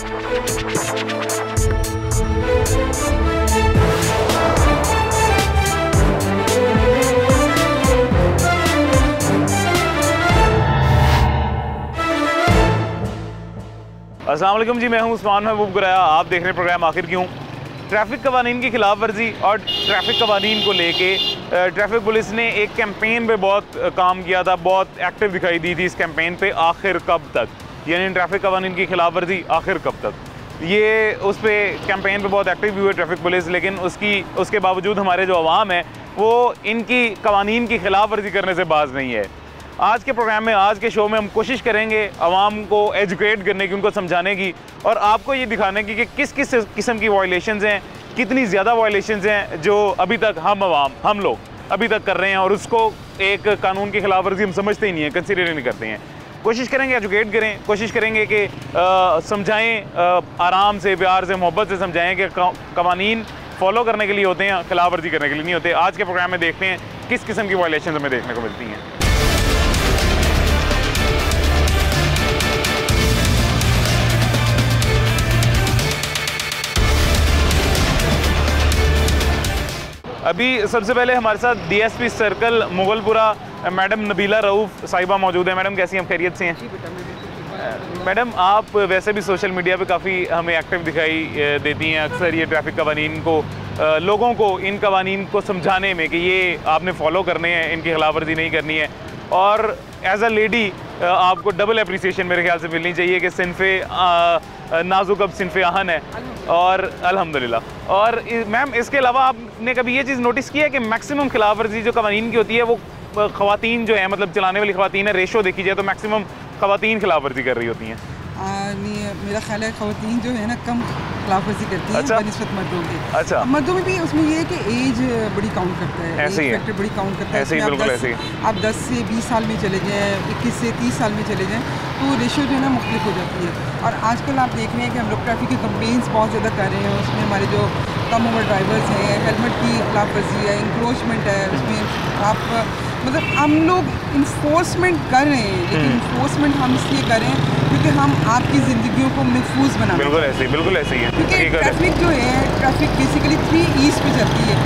अस्सलाम वालेकुम जी, मैं हूं उस्मान महबूब गुराया। आप देख रहे हैं प्रोग्राम आखिर क्यों। ट्रैफिक कवानीन की खिलाफ वर्जी और ट्रैफिक कवानीन को लेके ट्रैफिक पुलिस ने एक कैंपेन पे बहुत काम किया था, बहुत एक्टिव दिखाई दी थी इस कैंपेन पे। आखिर कब तक, यानी ट्रैफिक कवानीन की खिलाफ वर्जी आखिर कब तक, ये उस पर कैंपेन पे बहुत एक्टिव हुई है ट्रैफिक पुलिस। लेकिन उसके बावजूद हमारे जो अवाम है वो इनकी कवानीन की खिलाफ वर्जी करने से बाज नहीं है। आज के प्रोग्राम में, आज के शो में हम कोशिश करेंगे आवाम को एजुकेट करने की, उनको समझाने की और आपको ये दिखाने की कि किस किस किस्म की वायलेशंस हैं, कितनी ज़्यादा वायलेशंस हैं जो अभी तक हम लोग अभी तक कर रहे हैं और उसको एक कानून की खिलाफ वर्जी हम समझते ही नहीं है, कंसिडर ही नहीं करते हैं। कोशिश करेंगे एजुकेट करें, कोशिश करेंगे कि समझाएँ, आराम से, प्यार से, मोहब्बत से समझाएँ कि कवानीन फॉलो करने के लिए होते हैं, खिलाफ वर्जी करने के लिए नहीं होते। आज के प्रोग्राम में देखते हैं किस किस्म की वायलेशन हमें देखने को मिलती हैं। अभी सबसे पहले हमारे साथ DSP circle Mughalpura madam Nabila Rauf साहिबा मौजूद है। मैडम कैसी हैं, खैरियत से हैं? मैडम आप वैसे भी सोशल मीडिया पे काफ़ी हमें एक्टिव दिखाई देती हैं। अक्सर ये ट्रैफिक कवानीन को, लोगों को इन कवानीन को समझाने में कि ये आपने फॉलो करने हैं, इनकी खिलाफ वर्जी नहीं करनी है। और एज अ लेडी आपको डबल अप्रिसिएशन मेरे ख्याल से मिलनी चाहिए कि सिनफ़े नाजुक अब सिनफ़े आहन है, और अल्हम्दुलिल्लाह। और मैम इसके अलावा आपने कभी ये चीज़ नोटिस की है कि मैक्सिमम खिलाफ वर्जी जो कवानीन की होती है वो ख़वातीन जो है, मतलब चलाने वाली ख़वातीन है, रेशो देखी जाए तो मैक्सिमम ख़वातीन खिलाफ वर्जी कर रही होती हैं? नहीं, मेरा ख्याल है ख़वातीन जो है ना कम खिलाफ वर्जी करती है बनिस्बत मर्दों की। अच्छा, मर्दों में भी उसमें ये है कि एज बड़ी काउंट करता है, ऐसे ही फैक्टर बड़ी काउंट करता है। ऐसे ही, बिल्कुल ऐसे ही। आप 10 से 20 साल में चले जाएँ, 21 से 30 साल में चले जाएँ तो रेशो जो है ना मुख्तलिफ हो जाती है। और आजकल आप देख रहे हैं कि हम लोग ट्रैफिक की कंपेन्स बहुत ज़्यादा कर रहे हैं। उसमें हमारे जो कम उम्र ड्राइवर्स हैं, हेलमेट की खिलाफ वर्जी है, इंक्रोचमेंट है, उसमें आप मतलब हम लोग इन्फोर्समेंट कर रहे हैं, लेकिन इन्फोर्समेंट हम इसलिए कर रहे हैं क्योंकि हम आपकी ज़िंदगियों को महफूज बनाना। बिल्कुल ऐसे ही है। क्योंकि ट्रैफिक जो है, ट्रैफिक बेसिकली 3 E's पे चलती है।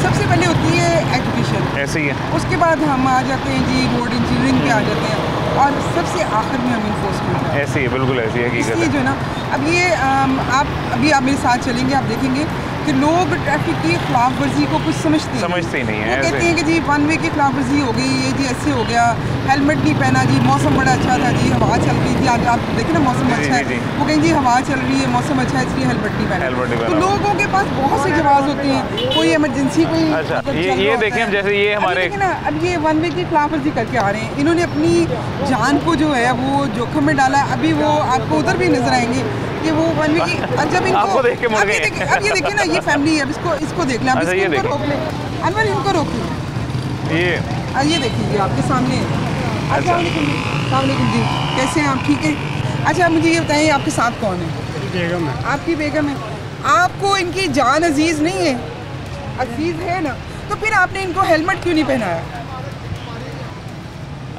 सबसे पहले होती है एजुकेशन, ऐसे ही है। उसके बाद हम आ जाते हैं जी रोड इंजीनियरिंग पे आ जाते हैं, और सबसे आखिर में हम इन्फोर्समेंट। ऐसे ही, बिल्कुल ऐसी है। इसलिए जो है ना, अब ये आप मेरे साथ चलेंगे, आप देखेंगे कि लोग ट्रैफिक की खिलाफ वर्जी को कुछ समझते ही नहीं है। वो कहते हैं कि जी 1 वे की खिलाफ वर्जी हो गई, ये जी ऐसे हो गया, हेलमेट नहीं पहना जी, मौसम बड़ा अच्छा था जी, हवा चल रही थी, आज आप देखिए ना मौसम अच्छा है, वो कहें जी हवा चल रही है, मौसम अच्छा है, इसलिए हेलमेट नहीं पहना। तो लोगों के पास बहुत से जवाब होते हैं, कोई इमरजेंसी, कोई अच्छा, ये देखें हम, जैसे ये हमारे ना अब ये 1 वे की खिलाफ वर्जी करके आ रहे हैं, इन्होंने अपनी जान को जो है वो जोखिम में डाला। अभी वो आपको उधर भी नजर आएंगे कि वो 1 वे की, जब इनको देख के मुड़ गए। अब ये देखिए ना, ये फैमिली है, अब इसको देख लें, अब इसको रोक लें, अनवर इनको रोक लें। ये देखिए आपके सामने। अच्छा, अस्सलामुअलैकुम जी, कैसे हैं आप, ठीक है? अच्छा, मुझे ये बताइए आपके साथ कौन है? बेगम है। आपकी बेगम है। आपको इनकी जान अजीज नहीं है? अजीज है ना, तो फिर आपने इनको हेलमेट क्यों नहीं पहनाया?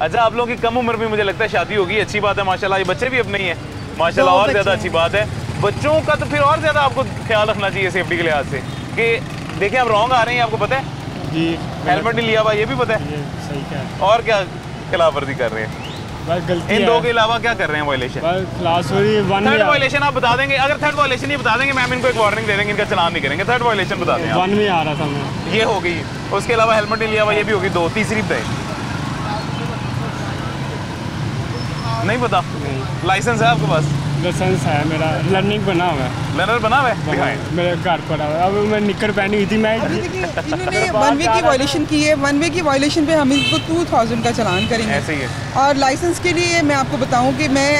अच्छा, आप लोगों की कम उम्र में मुझे लगता है शादी होगी, अच्छी बात है माशाल्लाह। ये बच्चे भी अपने ही हैं माशाल्लाह, और ज़्यादा अच्छी बात है। बच्चों का तो फिर और ज़्यादा आपको ख्याल रखना चाहिए सेफ्टी के लिहाज से कि देखिए आप रॉन्ग आ रहे हैं, आपको पता है जी, हेलमेट नहीं लिया हुआ, ये भी पता है। सही क्या, और क्या खिलाफ वर्जी कर रहे हैं? बस गलती इन दो के अलावा क्या कर रहे हैं वायलेशन? क्लास थर्ड वायलेशन आप बता देंगे। अगर थर्ड वायलेशन ही बता देंगे मैम, इनको एक वार्निंग दे देंगे, इनका चलान नहीं करेंगे। थर्ड वायलेशन बता दें। 1 में आ रहा था मैं, ये हो गई। उसके अलावा हेलमेट नहीं लिया हुआ, ये भी होगी 2, तीसरी पे नहीं पता। लाइसेंस है आपके पास? लाइसेंस है मेरा, लर्निंग बना हुआ है। लर्नर बना हुआ है, दिखाएं। मेरे घर पर अब मैं निकर पहनी हुई थी। मैं इन्होंने 1 वे की वायलेशन की है। 1 वे की वायलेशन पे हम इनको 2000 का चालान करेंगे। ऐसे ही है। और लाइसेंस के लिए मैं आपको बताऊं कि मैं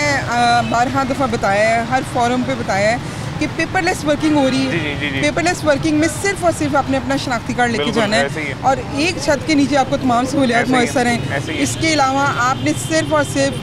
12 दफ़ा बताया है, हर फोरम पे बताया है कि पेपरलेस वर्किंग हो रही जी, है। जी, जी। पेपरलेस वर्किंग में सिर्फ और सिर्फ आपने अपना शनाख्ती कार्ड लेके बिल्कुल, जाना ऐसे ही है है। और एक छत के नीचे आपको तमाम सहूलियात ऐसे ही है, मुयसर ऐसे हैं। ही है। इसके अलावा आपने सिर्फ और सिर्फ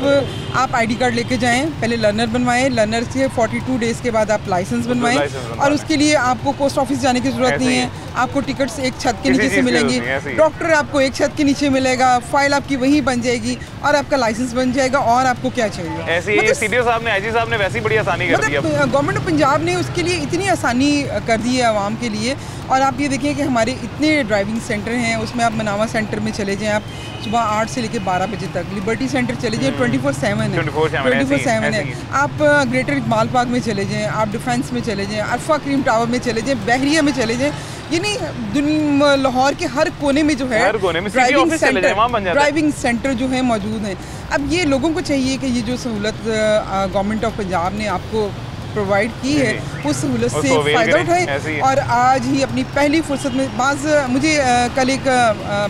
आप आईडी कार्ड लेके जाएं, पहले लर्नर बनवाएं, लर्नर से 42 डेज़ के बाद आप लाइसेंस बनवाएं लाइसेंस बनवाना और उसके लिए आपको पोस्ट ऑफिस जाने की ज़रूरत ऐसे नहीं ही है। आपको टिकट्स एक छत के किसी नीचे चीज़ से की मिलेंगी, जरूरत नहीं, ऐसे ही है। डॉक्टर आपको एक छत के नीचे मिलेगा, फाइल आपकी वहीं बन जाएगी और आपका लाइसेंस बन जाएगा। और आपको क्या चाहिए? ऐसे ही सीडीओ साहब ने, आईजी साहब ने वैसी बड़ी आसानी कर दी अब। गवर्नमेंट ऑफ पंजाब ने उसके लिए इतनी आसानी कर दी है आवाम के लिए। और आप ये देखिए कि हमारे इतने ड्राइविंग सेंटर हैं, उसमें आप मनावा सेंटर में चले जाएं, आप सुबह 8 से लेकर 12 बजे तक, लिबर्टी सेंटर चले जाएं, 24/7 है, 24/7 है। आप ग्रेटर इकबाल पार्क में चले जाएं, आप डिफेंस में चले जाएं, अरफा क्रीम टावर में चले जाएं, बहरिया में चले जाएं, यानी लाहौर के हर कोने में जो है ड्राइविंग सेंटर जो है मौजूद हैं। अब ये लोगों को चाहिए कि ये जो सहूलत गवर्नमेंट ऑफ पंजाब ने आपको प्रोवाइड की है उस सहूलत से फ़ायदा उठाएं और आज ही अपनी पहली फुर्सत में मुझे कल एक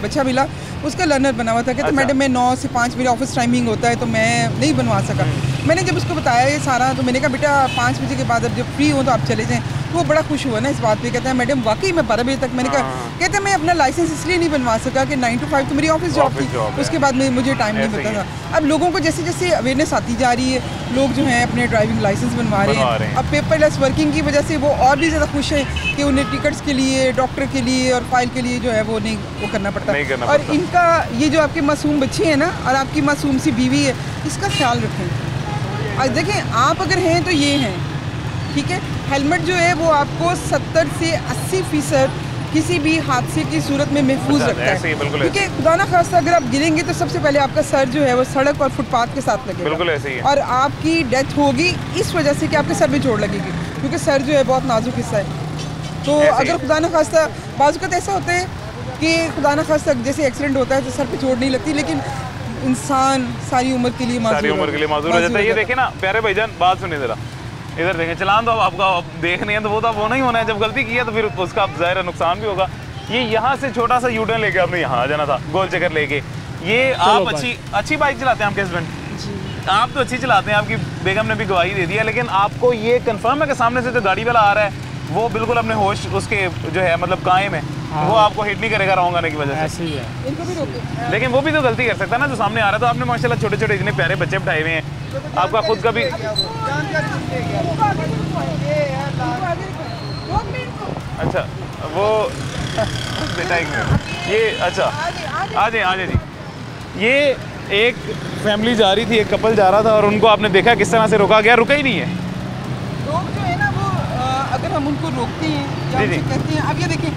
बच्चा मिला, उसका लर्नर बना हुआ था, कहते मैडम मैं 9 से 5 मेरा ऑफिस टाइमिंग होता है तो मैं नहीं बनवा सका। मैंने जब उसको बताया ये सारा तो मैंने कहा बेटा 5 बजे के बाद अब जब फ्री हो तो आप चले जाएं। तो वो बड़ा खुश हुआ ना इस बात पे, कहता है मैडम वाकई मैं 12 बजे तक। मैंने कहा कहता है मैं अपना लाइसेंस इसलिए नहीं बनवा सका कि 9 to 5 तो मेरी ऑफिस जॉब थी, उसके बाद में मुझे टाइम नहीं मिलता था। अब लोगों को जैसे जैसे अवेयरनेस आती जा रही है, लोग जो हैं अपने ड्राइविंग लाइसेंस बनवा रहे हैं। अब पेपरलेस वर्किंग की वजह से वो और भी ज़्यादा खुश हैं कि उन्हें टिकट्स के लिए, डॉक्टर के लिए और फाइल के लिए जो है वो नहीं वो करना पड़ता। और इनका ये जो आपके मासूम बच्चे हैं ना और आपकी मासूम सी बीवी है, इसका ख्याल रखें। और देखें आप अगर हैं तो ये हैं, ठीक है। हेलमेट जो है वो आपको 70 से 80% किसी भी हादसे की सूरत में महफूज रखता है, ठीक है। खुदा ना खास्ता अगर आप गिरेंगे तो सबसे पहले आपका सर जो है वो सड़क और फुटपाथ के साथ लगेगा, बिल्कुल ऐसे ही है। और आपकी डेथ होगी इस वजह से कि आपके सर में चोट लगेगी, क्योंकि सर जो है बहुत नाजुक हिस्सा है। तो अगर खुदा ना खास्ता बाज़ वक़्त ऐसा होता है कि खुदा ना खास्ता जैसे एक्सीडेंट होता है तो सर पे चोट नहीं लगती, लेकिन इंसान सारी उम्र के लिए माजूर हो जाता है। ये देखें ना प्यारे भाईजान, बात सुनिए ज़रा, इधर देखें, चलान तो आपका देख नहीं है तो वो तो अब होना ही होना है। जब गलती की है तो फिर उसका ज़ाहिर नुकसान भी होगा। ये यहाँ से छोटा सा यूटर्न लेके आपने यहाँ आ जाना था, गोल चक्कर लेके। ये आप अच्छी बाइक चलाते हैं आपके हस्बैंड? आप तो अच्छी चलाते हैं, आपकी बेगम ने भी गवाही दे दी है, लेकिन आपको ये कंफर्म है कि सामने से जो गाड़ी वाला आ रहा है वो बिल्कुल अपने होश उसके जो है मतलब कायम है, वो आपको हिट नहीं करेगा रॉन्ग आने की वजह से? ऐसे ही है। इनको भी रोके। लेकिन वो भी तो गलती कर सकता है ना जो सामने आ रहा है। तो आपने माशाल्लाह छोटे छोटे इतने प्यारे बच्चे बिठाए हुए हैं, आपका खुद का भी अच्छा वो बेटा एक मिनट, ये अच्छा आ जाए जी। ये एक फैमिली जा रही थी, एक कपल जा रहा था और उनको आपने देखा किस तरह से रोका गया? रुका ही नहीं है लोग जो है ना वो अगर हम उनको रोकते हैं या उनसे कहते हैं, अब ये देखिए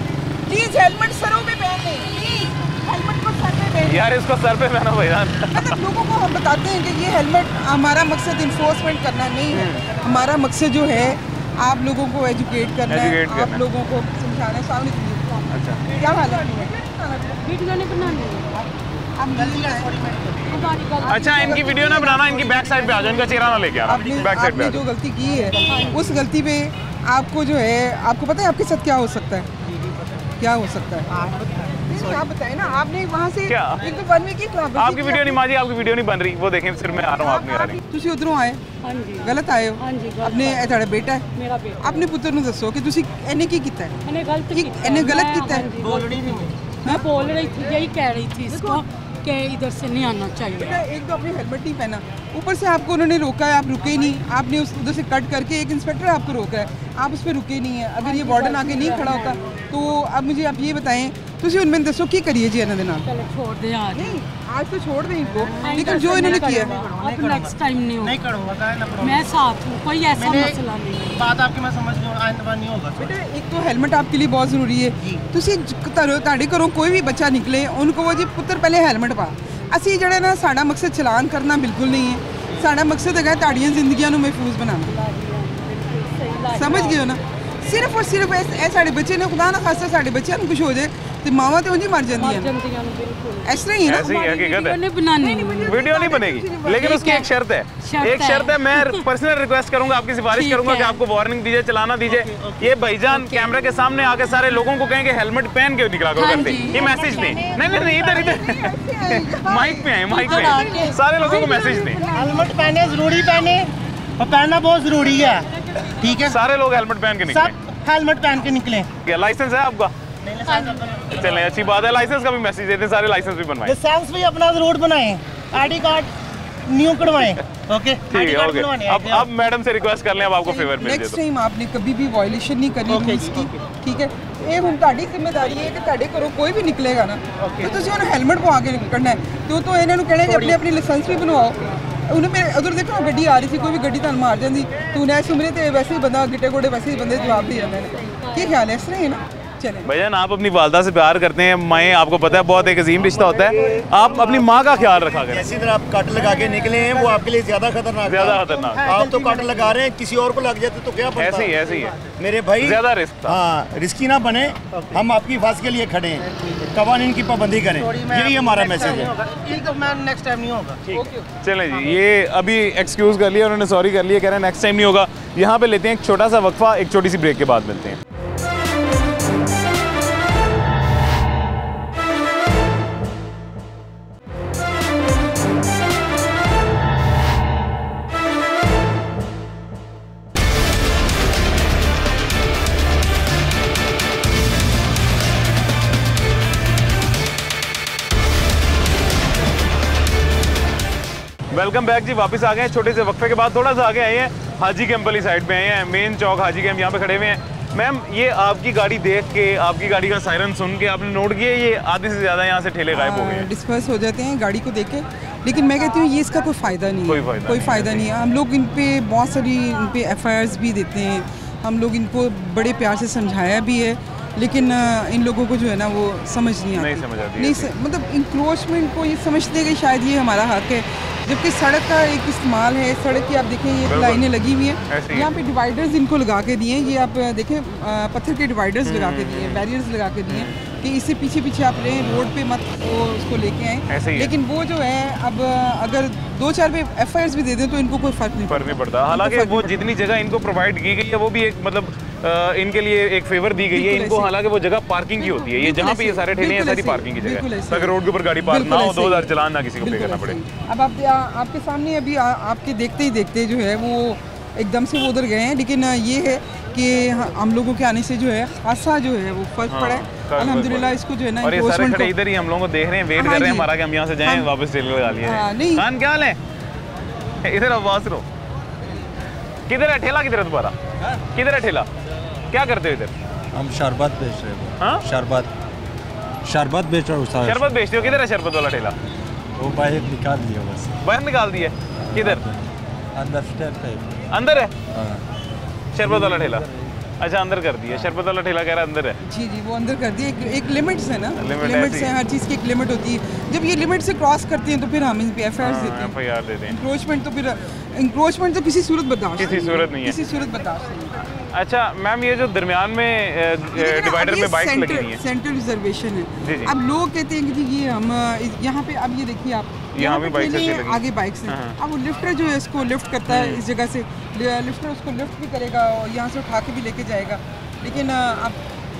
प्लीज हेलमेट सरों में पहने, प्लीज हेलमेट को सर पे पहने। यार इसको सर पे पहना भाईजान। मतलब लोगों को हम बताते हैं कि ये हेलमेट, हमारा मकसद इन्फोर्समेंट करना नहीं है, हमारा मकसद जो है आप लोगों को एजुकेट करना है, आप लोगों को समझाना है। सामने अच्छा क्या हाल है? वीडियो नहीं बनानी अच्छा, इनकी वीडियो ना बनाना, इनकी बैक साइड पे आ जाओ, इनका चेहरा ना लेके आना, बैक साइड पे आपने जो गलती की है उस गलती पे आपको जो है, आपको पता है आपके साथ क्या हो सकता है? क्या हो सकता है आप बताएं ना। आपने वहाँ से क्या एक तो 1 वीक की आपकी वीडियो नहीं माजी, आपकी वीडियो नहीं बन रही, वो देखें सिर्फ मैं आ रहा हूँ, आप नहीं आ रही। ਤੁਸੀਂ ਉਧਰੋਂ ਆਏ? ਹਾਂਜੀ ਗਲਤ ਆਏ ਹੋ? ਹਾਂਜੀ ਆਪਣੇ ਇਹ ਤੁਹਾਡਾ ਬੇਟਾ ਹੈ? ਮੇਰਾ ਬੇਟਾ ਆਪਣੇ ਪੁੱਤਰ ਨੂੰ ਦੱਸੋ ਕਿ ਤੁਸੀਂ ਇਹਨੇ ਕੀ ਕੀਤਾ ਹੈ? ਇਹਨੇ ਗਲਤ ਕੀ ਕੀਤਾ ਇਹਨੇ गलत ਕੀਤਾ है? बोल रही थी मैं बोल रही थी, यही कह रही थी इसको कि इधर से नहीं आना चाहिए। बेटा एक तो आपने हेलमेट नहीं पहना, ऊपर से आपको उन्होंने रोका है, आप रुके नहीं, आपने उस उधर से कट करके एक इंस्पेक्टर आपको रोका है, आप उस पर रुके नहीं है। अगर ये वार्डन आगे नहीं खड़ा होता तो अब मुझे आप ये बताएं, ਤੁਸੀਂ उनमें दसो की करिए जी ਇਹਨਾਂ ਦੇ ਨਾਲ? चलो छोड़ दे आज, नहीं आज तो छोड़ दें इनको, लेकिन जो इन्होंने किया अब नेक्स्ट टाइम नहीं होगा। नहीं करूँगा, मैं साथ हूँ, कोई ऐसा मसला नहीं है। बात आपकी मैं समझ गई, आइंदा नहीं होगा। बेटा एक तो हेलमेट आपके लिए बहुत ज़रूरी है। ਤੁਸੀਂ ਤੁਹਾਡੇ ਘਰੋਂ ਕੋਈ ਵੀ ਬੱਚਾ ਨਿਕਲੇ ਉਹਨੂੰ ਕਹੋ ਜੀ ਪੁੱਤਰ ਪਹਿਲੇ ਹੈਲਮਟ ਪਾ। ਅਸੀਂ ਜਿਹੜਾ ਨਾ ਸਾਡਾ ਮਕਸਦ ਚਲਾਨ ਕਰਨਾ ਬਿਲਕੁਲ ਨਹੀਂ ਹੈ, ਸਾਡਾ ਮਕਸਦ ਹੈਗਾ ਤੁਹਾਡੀਆਂ ਜ਼ਿੰਦਗੀਆਂ ਨੂੰ महफूज बनाना। समझ गए हो ना? सिर्फ और सिर्फ ਇਹ ਸਾਡੇ ਬੱਚੇ ਨੇ, खुदा ना खास्ता ਸਾਡੇ ਬੱਚਿਆਂ ਨੂੰ ਕੁਝ ਹੋ ਜਾਏ ਤੇ ਮਾਵਾਂ ਤੇ ਉਂਝ ਹੀ ਮਰ ਜਾਂਦੀਆਂ ਨੇ। ਇਸ तरह ही है ना? ऐसे ही है, हकीकत है। नहीं बनानी, वीडियो नहीं बनेगी, लेकिन उसकी एक शर्त है, एक शर्त है। मैं पर्सनल रिक्वेस्ट करूंगा, आपकी सिफारिश करूंगा कि आपको वार्निंग दीजिए, चलाना दीजिए। ये भाईजान कैमरे के सामने आके सारे लोगों को कहेंगे हेलमेट पहन के निकला करो करते, ये मैसेज दें। नहीं इधर माइक पे आए, माइक पे आए, सारे लोगों को मैसेज दें। हेलमेट पहने, जरूरी पहने और पहनना बहुत ज़रूरी है। ठीक है, सारे लोग हेलमेट पहन के निकले। सब हेलमेट पहन के निकले। क्या लाइसेंस है आपका? चलें, अच्छी बात है। लाइसेंस का भी मैसेज देते हैं, सारे लाइसेंस भी बनवाएं। लाइसेंस भी अपना जरूर बनाएं, आईडी कार्ड न्यू कटवाएं। ओके, ठीक है, ओके। अब मैडम से रिक्वेस्ट कर लें, अब आपको फेवर मिल नेक्स्ट टाइम आपने कभी भी वायलेशन नहीं करनी रूल्स की, ठीक है। ਇਹ ਹੁਣ ਤੁਹਾਡੀ ਜ਼ਿੰਮੇਵਾਰੀ ਹੈ ਕਿ ਤੁਹਾਡੇ ਘਰੋਂ ਕੋਈ ਵੀ ਨਿਕਲੇਗਾ ਨਾ ਤੇ ਤੁਸੀਂ ਉਹਨੂੰ ਹੈਲਮਟ ਪਵਾ ਕੇ ਨਿਕਲਣਾ ਹੈ ਤੇ ਇਹਨਾਂ ਨੂੰ ਕਹਿਣਾ ਕਿ ਆਪਣੀ ਆਪਣੀ ਲਾਇਸੈਂਸ ਵੀ ਬਣਵਾਓ। ਉਹਨੇ ਮੇਰੇ ਉਧਰ ਦੇਖੋ ਗੱਡੀ ਆ ਰਹੀ ਸੀ, ਕੋਈ ਵੀ ਗੱਡੀ ਤੁਹਾਨੂੰ ਮਾਰ ਜਾਂਦੀ ਤੂੰ ਨੇ ਸੁਮਰੇ ਤੇ ਵੈਸੇ ਹੀ ਬੰਦਾ ਗਿੱਟੇ ਗੋਡੇ ਵੈਸੇ ਹੀ ਬੰਦੇ जवाब दे ਜਾਂਦੇ ਨੇ। ਕੀ ਖਿਆਲ ਹੈ ਇਸ ਤਰ੍ਹਾਂ ਹੀ ਨਾ? चलें भैया, आप अपनी वालदा से प्यार करते हैं, माएँ आपको पता है बहुत एक अजीम रिश्ता होता है, आप अपनी माँ का ख्याल रखा करें। इसी तरह आप कट लगा के निकले हैं वो आपके लिए ज्यादा खतरनाक खतरनाक। आप तो कट लगा रहे हैं, किसी और को लग जाते तो क्या बनता? ऐसे ही है मेरे भाई, ज्यादा रिस्क था। हाँ, रिस्की ना बने, हम आपकी हिफाजत के लिए खड़े हैं, कवानीन की पाबंदी करें, यही हमारा मैसेज है। नेक्स्ट टाइम नहीं होगा। चलें जी, ये अभी एक्सक्यूज कर लिया उन्होंने, सॉरी कर लिया, कह रहे हैं नेक्स्ट टाइम नहीं होगा। यहाँ पे लेते हैं एक छोटा सा वक्फा, एक छोटी सी ब्रेक के बाद मिलते हैं। वेलकम बैक जी, वापस आ गए हैं छोटे से वक्फे के बाद। थोड़ा सा आगे आए हैं, हाजी कैंप वाली साइड पे आए हैं, मेन चौक हाजी कैंप, यहाँ पे खड़े हुए हैं। मैम, ये आपकी गाड़ी देख के, आपकी गाड़ी का सायरन सुन के आपने नोट किया ये आधे से ज़्यादा यहाँ से ठेले गायब हो गए हैं? डिस्पर्स हो जाते हैं गाड़ी को देख के, लेकिन मैं कहती हूँ ये इसका कोई फ़ायदा नहीं है, कोई फ़ायदा नहीं है। हम लोग इन पे बहुत सारी इन पे FIRs भी देते हैं, हम लोग इनको बड़े प्यार से समझाया भी है, लेकिन इन लोगों को जो है ना वो समझ नहीं आती, मतलब इंक्रोचमेंट को ये समझते हैं कि शायद ये हमारा हक है, जबकि सड़क का एक इस्तेमाल है। सड़क की आप देखें ये लाइनें लगी हुई हैं, यहाँ पे डिवाइडर्स इनको लगा के दिए हैं, ये आप देखें पत्थर के डिवाइडर्स लगा के दिए हैं, बैरियर्स लगा के दिए हैं कि इससे पीछे पीछे आप रहें, रोड पे मत वो उसको लेके आएँ। लेकिन वो जो है अब अगर 2-4 पे FIRs भी दे दें तो इनको कोई फ़र्क नहीं पड़ता। हालांकि वो जितनी जगह इनको प्रोवाइड की गई है वो भी एक मतलब इनके लिए एक फेवर दी गई है इनको, हालांकि वो जगह पार्किंग की होती है, ये जहाँ पे ये सारे ठेले हैं सारी पार्किंग की जगह है, ताकि रोड के ऊपर गाड़ी पार्क ना हो, 2000 चालान ना किसी को पे करना पड़े। अब आपके सामने अभी आपके देखते ही देखते जो है वो एकदम से वो उधर गए हैं, लेकिन ये है कि हम लोगों के आने से जो है खासा जो है वो फर्क पड़ा है अल्हम्दुलिल्लाह। इसको जो है ना, और ये सारे खड़े इधर ही हम लोगों को देख रहे हैं, वेट कर रहे हैं हमारा कि हम यहाँ से जाएं, वापस ठेले लगा लिए। खान क्या हाल है? इधर आवाज रो, किधर है ठेला? किधर है तुम्हारा? किधर है ठेला? क्या करते हो इधर? हम शरबत बेच रहे हैं। हाँ? शरबत बेच रहे हो। शरबत बेचते हो? किधर है शरबत वाला ठेला? वो बाहर निकाल दिया, बस बाहर निकाल दिया। किधर? अंदर स्टेप पे अंदर है शरबत वाला ठेला? अच्छा, अंदर कर दिया। शरबत वाला ठेला कह रहा है अंदर है। जी जी, वो अंदर कर दिया। एक लिमिट्स है ना, लिमिट्स है, हर चीज़ की एक लिमिट होती है। जब ये लिमिट से क्रॉस करते हैं तो फिर हम इन पे FIR देते हैं। इंक्रोचमेंट तो फिर इंक्रोचमेंट तो किसी सूरत बर्दाश्त नहीं है, किसी सूरत बर्दाश्त नहीं। अच्छा मैम, ये जो दरमियान में डिवाइडर पे बाइक्स लगी हुई हैं, सेंटर रिजर्वेशन है। अब लोग कहते हैं कि जी ये हम यहाँ पे, अब ये देखिए आप यहाँ भी बाइक्स आगे बाइक्स हैं। अब वो लिफ्टर जो है इसको लिफ्ट करता है इस जगह से, लिफ्टर उसको लिफ्ट भी करेगा और यहाँ से उठा के भी लेके जाएगा। लेकिन आप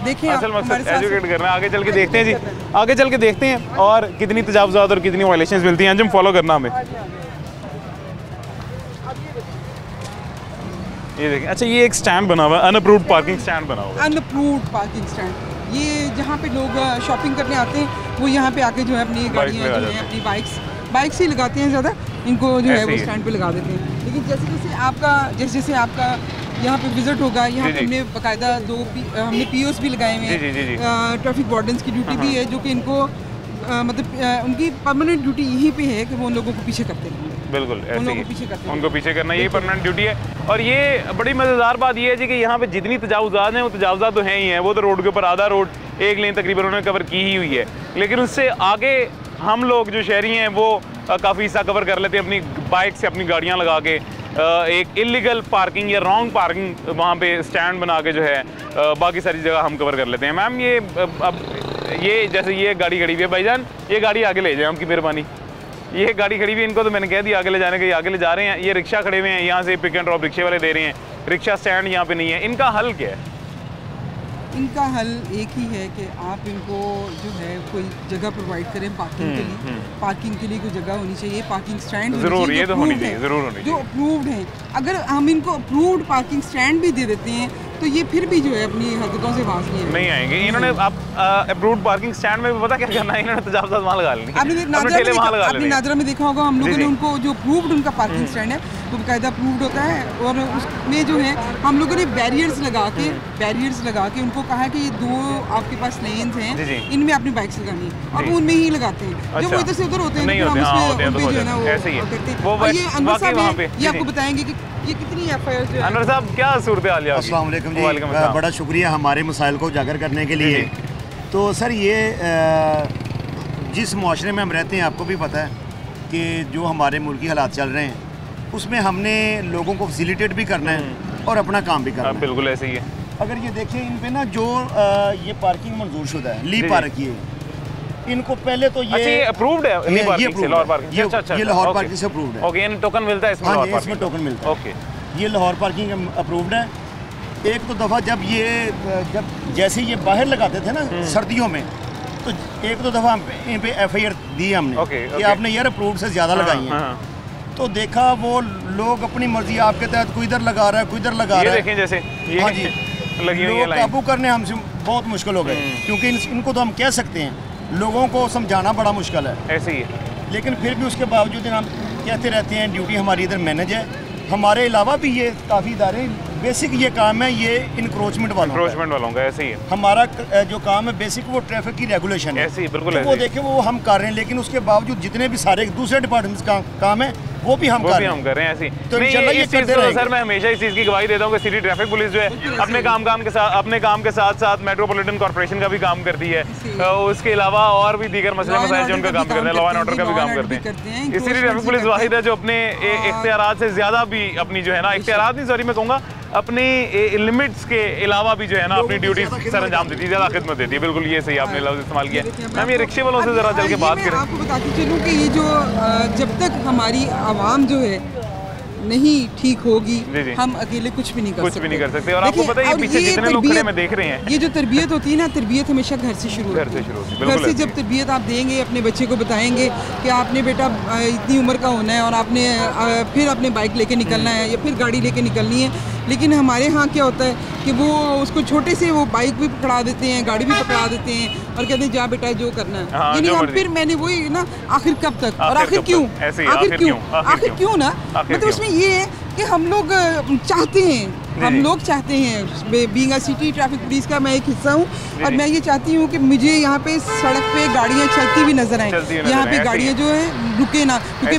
देखें, असल मकसद एजुकेट करना। आगे चल के देखते हैं जी, आगे चल के देखते हैं और कितनी तजावुज़ात और कितनी वायलेशंस मिलती हैं। अंजुम फॉलो करना हमें। ये देखें, अच्छा ये एक स्टैंड बना हुआ है, अनअप्रूव्ड पार्किंग स्टैंड बना हुआ है। अनअप्रूव्ड पार्किंग स्टैंड, ये जहाँ पे लोग शॉपिंग करने आते हैं वो यहाँ पे आके जो है अपनी गाड़ियाँ जो है अपनी बाइक्स ही लगाते हैं ज़्यादा, इनको जो है वो स्टैंड पे लगा देते हैं। लेकिन जैसे जैसे आपका यहाँ पे विजिट होगा, यहाँ पे हमने बाकायदा हमने POs भी लगाए हुए हैं, ट्रैफिक वार्डन्स की ड्यूटी भी है, जो कि इनको मतलब उनकी परमानेंट ड्यूटी यहीं पे है कि वो उन लोगों को पीछे करते हैं। बिल्कुल ऐसे ही उनको पीछे करना यही परमानेंट ड्यूटी है। और ये बड़ी मज़ेदार बात ये है जी कि यहाँ पे जितनी तजावुज़ात हैं वो तजावुज़ात तो हैं ही हैं, वो तो रोड के ऊपर आधा रोड एक लेन तकरीबन उन्होंने कवर की ही हुई है, लेकिन उससे आगे हम लोग जो शहरी हैं वो काफ़ी हिस्सा कवर कर लेते हैं अपनी बाइक से, अपनी गाड़ियाँ लगा के एक इलीगल पार्किंग या रॉन्ग पार्किंग वहाँ पे स्टैंड बना के जो है बाकी सारी जगह हम कवर कर लेते हैं। मैम ये अब ये जैसे ये गाड़ी खड़ी हुई है, भाईजान ये गाड़ी आगे ले जाए, आपकी मेहरबानी। ये गाड़ी खड़ी हुई है, इनको तो मैंने कह दिया आगे ले जाने के, ये आगे ले जा रहे हैं। ये रिक्शा खड़े हुए हैं, यहाँ से पिक एंड ड्रॉप रिक्शे वाले दे रहे हैं, रिक्शा स्टैंड यहाँ पे नहीं है, इनका हल क्या है? इनका हल एक ही है कि आप इनको जो है कोई जगह प्रोवाइड करें पार्किंग के लिए। पार्किंग के लिए कोई जगह होनी चाहिए, पार्किंग स्टैंड जरूर, ये तो होनी चाहिए, जरूर होनी जो अप्रूव्ड है। अगर हम इनको अप्रूव्ड पार्किंग स्टैंड भी दे देते हैं तो ये फिर भी जो है अपनी हरकतों से बाज नहीं आएंगे। इन्होंने आप अप्रूव्ड पार्किंग स्टैंड में भी पता क्या करना है, इन्होंने तजावजात वहाँ लगा लेनी। आपने नादरा में देखा होगा, हम लोगों ने उनको जो अप्रूव्ड उनका पार्किंग स्टैंड है वो बाकायदा अप्रूव्ड होता है, और उसमें जो है हम लोगों ने बैरियर्स लगा के उनको कहा कि ये 2 आपके पास लेन्स हैं, इनमें अपनी बाइक्स लगानी है, और वो उनमें ही लगाते हैं। जो वो इधर से उधर होते हैं हम उसमें जो है ना वो करते हैं। और ये अनवर साहब ये आपको बताएंगे कि ये कितनी एफआईआर जो है। अनवर साहब क्या सूरत हाल है? अस्सलाम वालेकुम जी, बड़ा शुक्रिया हमारे मसाइल को उजागर करने के लिए। तो सर ये जिस माशरे में हम रहते हैं आपको भी पता है कि जो हमारे मुल्की हालात चल रहे हैं उसमें हमने लोगों को फैसिलिटेट भी करना है और अपना काम भी करना है। बिल्कुल ऐसे ही है। अगर ये देखिए इन पे ना जो ये पार्किंग मंजूर शुदा है, ली पार्क, ये इनको पहले तो ये अप्रूव्ड है, ली पार्किंग से, लाहौर पार्किंग। अच्छा, ये लाहौर पार्किंग से अप्रूव्ड है। ओके, इन टोकन मिलता है इसमें? हाँ जी, इसमें टोकन मिलता है। ओके, ये लाहौर पार्किंग अप्रूव्ड है। एक तो दफ़ा जब जैसे ये बाहर लगाते थे ना सर्दियों में, तो एक दो दफ़ा इन पे एफआईआर दी हमने कि आपने यार अप्रूव्ड से ज़्यादा लगाई है। तो देखा वो लोग अपनी मर्जी आपके तहत कोई इधर लगा रहा है, कोई इधर लगा रहा है। देखें जैसे ये हाँ जी, लगी हुई है लाइन। काबू करने हमसे बहुत मुश्किल हो गए, क्योंकि इनको तो हम कह सकते हैं, लोगों को समझाना बड़ा मुश्किल है। ऐसे ही है। लेकिन फिर भी उसके बावजूद हम कहते रहते हैं ड्यूटी हमारी इधर मैनेज है। हमारे अलावा भी ये काफ़ी इदारे बेसिक ये काम है, ये इंक्रोचमेंट वालों का। ऐसे ही है हमारा जो काम है बेसिक, वो ट्रैफिक की रेगुलेशन है। ऐसे ही बिल्कुल। तो वो देखें वो हम कर रहे हैं, लेकिन उसके बावजूद जितने भी सारे दूसरे डिपार्टमेंट्स का काम है वो भी हम कर रहे हैं। ऐसे तो ये चीज़ सर मैं हमेशा इस चीज़ की गवाही देता हूँ कि सिटी ट्रैफिक पुलिस जो है अपने काम के साथ साथ मेट्रोपॉलिटन कॉर्पोरेशन का भी काम करती है, उसके अलावा और भी दीगर मसले मसाइल जो उनका काम करते हैं, लॉ एंड ऑर्डर का भी काम करते हैं। ये सिटी ट्रैफिक पुलिस वाहिद है जो अपने इख्तियारात से ज़्यादा भी अपनी जो है ना, इख्तियारात नहीं सॉरी मैं कहूँगा अपनी लिमिट्स के अलावा भी जो है ना अपनी ड्यूटी सर अंजाम देती है, ज़्यादा खिदमत देती है। बिल्कुल ये सही आपने लफ्ज़ इस्तेमाल किया। मैम ये रिक्शे वालों से ज़रा चल के बात करें। आपको बताती चलूँ कि ये जो जब तक हमारी आवाम जो है नहीं ठीक होगी, हम अकेले कुछ भी नहीं कर सकते। और आपको पता है ये पीछे जितने लोग खड़े में देख रहे हैं, ये जो तरबियत होती है ना, तरबियत हमेशा घर से शुरू होती है। घर से जब तरबियत आप देंगे, अपने बच्चे को बताएंगे कि आपने बेटा इतनी उम्र का होना है और आपने फिर अपने बाइक लेके निकलना है या फिर गाड़ी लेके निकलनी है। लेकिन हमारे यहाँ क्या होता है कि वो उसको छोटे से वो बाइक भी पकड़ा देते हैं, गाड़ी भी पकड़ा देते हैं और कहते हैं जा बेटा जो करना है। यानी हम फिर मैंने वही ना, आखिर कब तक और आखिर क्यों ना, मतलब उसमें ये है कि हम लोग चाहते हैं, being a city traffic police का मैं एक हिस्सा हूँ और मैं ये चाहती हूँ कि मुझे यहाँ पे सड़क पे गाड़ियाँ चलती हुई नजर आए, यहाँ पे गाड़ियाँ जो है रुके ना, क्योंकि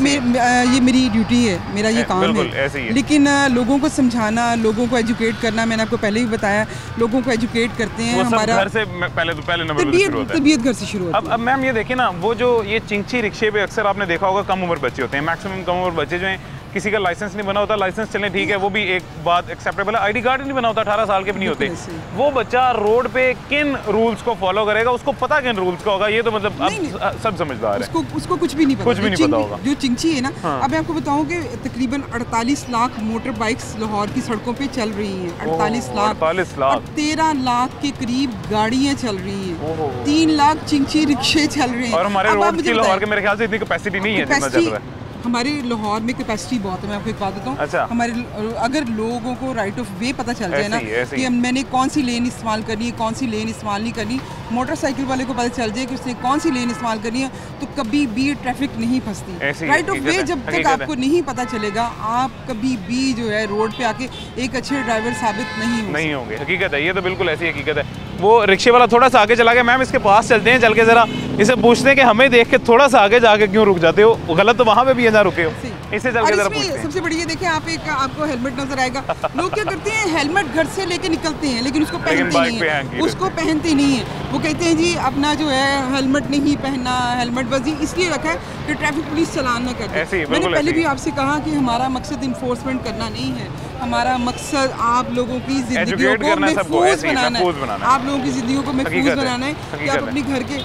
ये मेरी ड्यूटी है, मेरा ये काम है। लेकिन लोगों को समझाना, लोगों को एजुकेट करना, मैंने आपको पहले भी बताया, लोगों को एजुकेट करते हैं। हमारा घर से पहले तबीयत घर से शुरू होती है। अब मैम ये देखिए ना, वो जो ये चिंची रिक्शे पे अक्सर आपने देखा होगा कम उम्र बच्चे होते हैं, मैक्सिमम कम उम्र बच्चे जो हैं, किसी का लाइसेंस नहीं बना होता, लाइसेंस चले ठीक है वो भी एक बात एक्सेप्टेबल है, आईडी कार्ड नहीं बना होता, 18 साल के भी नहीं होते, वो बच्चा रोड पे किन रूल्स को फॉलो करेगा, उसको पता किन रूल्स का होगा, ये तो मतलब अब सब समझदार है, उसको कुछ भी नहीं पता होगा। जो चिंची है ना, अब मैं आपको बताऊं कि तकरीबन 48 लाख मोटर बाइक्स लाहौर की सड़कों पे चल रही हैं, 48 लाख, 13 लाख के करीब गाड़ियां चल रही हैं, 3 लाख चिंची रिक्शे चल रहे हैं। और हमारे रोड की लाहौर के मेरे ख्याल से इतनी कैपेसिटी नहीं है जितना चल रहा है। हमारे लाहौर में कैपेसिटी बहुत है, मैं आपको एक बात बताऊँ। अच्छा। हमारे अगर लोगों को राइट ऑफ वे पता चल जाए ना कि मैंने कौन सी लेन इस्तेमाल करनी है, कौन सी लेन इस्तेमाल नहीं करनी, मोटरसाइकिल वाले को पता चल जाए कि उसने कौन सी लेन इस्तेमाल करनी है, तो कभी भी ट्रैफिक नहीं फंसती। राइट ऑफ वे जब तक आपको नहीं पता चलेगा, आप कभी भी जो है रोड पे आके एक अच्छे ड्राइवर साबित नहीं होंगे। हकीकत है, ये तो बिल्कुल ऐसी हकीकत है। वो रिक्शे वाला थोड़ा सा आगे चला गया, मैम इसके पास चलते हैं, चल के जरा इसे पूछते हैं कि हमें देख के थोड़ा सा आगे जाके क्यों रुक जाते हो, गलत तो वहाँ पे भी है ना रुके हो, इसे चल के जरा पूछते हैं। सबसे बड़ी ये देखिए, आपको हेलमेट नजर आएगा, लोग क्या करते हैं हेलमेट घर से लेके निकलते हैं लेकिन उसको पहनते नहीं है, वो कहते हैं जी अपना जो है हेलमेट नहीं पहनना, हेलमेट बस इसलिए रखा है कि ट्रैफिक पुलिस चलान न करे। मैंने पहले भी आपसे कहा कि हमारा मकसद इन्फोर्समेंट करना नहीं है, हमारा मकसद आप लोगों की जिंदगियों को महफूज बनाना है, आप लोगों की जिंदगियों को महफूज बनाना है कि आप अपने घर के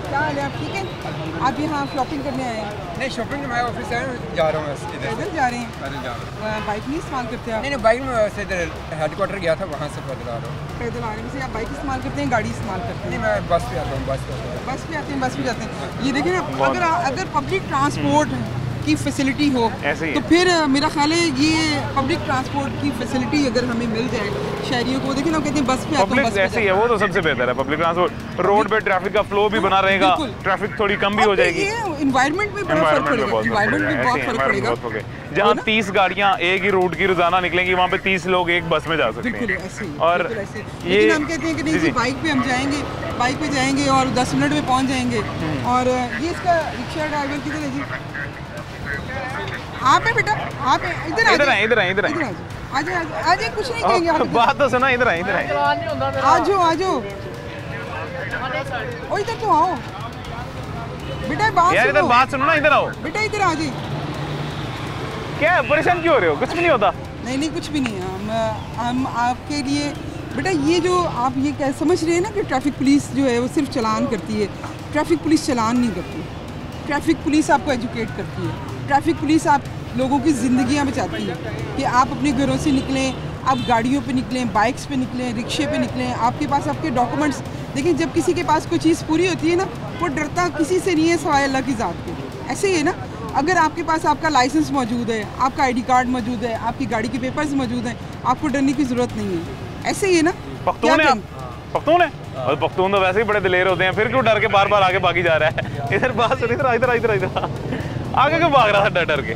क्या हाल है आप ठीक है? आप यहाँ शॉपिंग करने आए हैं? नहीं शॉपिंग मैं ऑफिस से जा रहा हूँ इधर पैदल जा रहे हैं? पैदल जा रहा हूँ। बाइक नहीं इस्तेमाल करते आप? नहीं बाइक में वैसे इधर हेडक्वार्टर गया था वहाँ से पैदल आ रहा हूँ। पैदल आने में से आप बाइक इस्तेमाल करते हैं गाड़ी इस्तेमाल करते नहीं हैं? मैं बस पे आता हूँ बस पे बस पे जाते हैं। ये देखिए ना, अगर पब्लिक ट्रांसपोर्ट की फैसिलिटी हो तो फिर मेरा ख्याल है ये पब्लिक ट्रांसपोर्ट की फैसिलिटी अगर हमें मिल जाए शहरियों को, देखिए ना कहते हैं बस पे पब्लिक ऐसी है, वो तो सबसे बेहतर है पब्लिक ट्रांसपोर्ट। रोड पे ट्रैफिक का फ्लो भी बना रहेगा, ट्रैफिक थोड़ी कम भी हो जाएगी, एनवायरनमेंट में बड़ा फर्क पड़ेगा, एनवायरनमेंट में बहुत फर्क पड़ेगा। जहाँ 30 गाड़ियाँ एक ही रूट की रोजाना निकलेंगी वहाँ पे 30 लोग एक बस में जा सकते हैं। बिल्कुल ऐसे ही, और लेकिन हम कहते हैं कि नहीं जी बाइक पे हम जाएंगे, बाइक पे जाएंगे और 10 मिनट में पहुँच जाएंगे। और ये इसका रिक्शा ड्राइवर किधर है जी? आप है बेटा, आप इधर आजे कुछ नहीं कहेंगे आप। बात तो सुना, इधर आजो ओ इधर तो आओ बेटा, बात यार इधर बात सुनो ना, इधर आओ बेटा, इधर आ जी। क्या परेशान क्यों हो रहे हो? कुछ भी नहीं होता। नहीं कुछ भी नहीं है, हम आपके लिए बेटा ये जो आप ये क्या समझ रहे हैं ना कि ट्रैफिक पुलिस जो है वो सिर्फ चालान करती है। ट्रैफिक पुलिस चालान नहीं करती, ट्रैफिक पुलिस आपको एजुकेट करती है। ट्रैफिक पुलिस आप लोगों की ज़िंदगियां बचाती है कि आप अपने घरों से निकलें, आप गाड़ियों पे निकलें, बाइक्स पे निकलें, रिक्शे पे निकलें, आपके पास आपके डॉक्यूमेंट्स। देखिए जब किसी के पास कोई चीज़ पूरी होती है ना, वो डरता किसी से नहीं है सवाए अल्लाह की ज़ात के। ऐसे ही है ना, अगर आपके पास आपका लाइसेंस मौजूद है, आपका ID कार्ड मौजूद है, आपकी गाड़ी के पेपर्स मौजूद हैं, आपको डरने की ज़रूरत नहीं है। ऐसे ही है ना। पख्तून है, पख्तून है, और पख्तून तो वैसे ही बड़े दिलेर होते हैं, फिर क्यों डर के बार बार आगे भागी जा रहा है? इधर बात सुन, इधर आगे क्यों भाग रहा था डर के?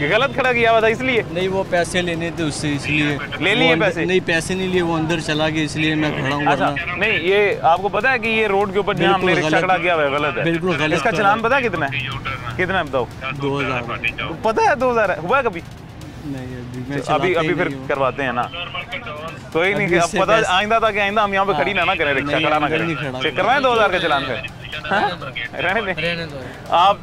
गलत खड़ा किया हुआ था इसलिए? नहीं वो पैसे लेने थे उससे, इसलिए ले लिए पैसे? नहीं पैसे नहीं लिए, वो अंदर चला गया इसलिए मैं खड़ा हूँ। अच्छा नहीं, ये आपको पता है कि ये रोड के ऊपर जहाँ हमने रिक्शा खड़ा किया हुआ है गलत है? बिल्कुल गलत। इसका चालान पता है कितना है? कितना है बताओ? 2000। पता है 2000 है? हुआ है कभी? नहीं अभी फिर करवाते हैं ना, कोई नहीं। अब पता आइंदा था कि आइंदा हम यहाँ पे खड़ी ना करें, रिक्शा खड़ा ना करें, चेक करवाएं 2000 का चालान फिर। रहने दो आप।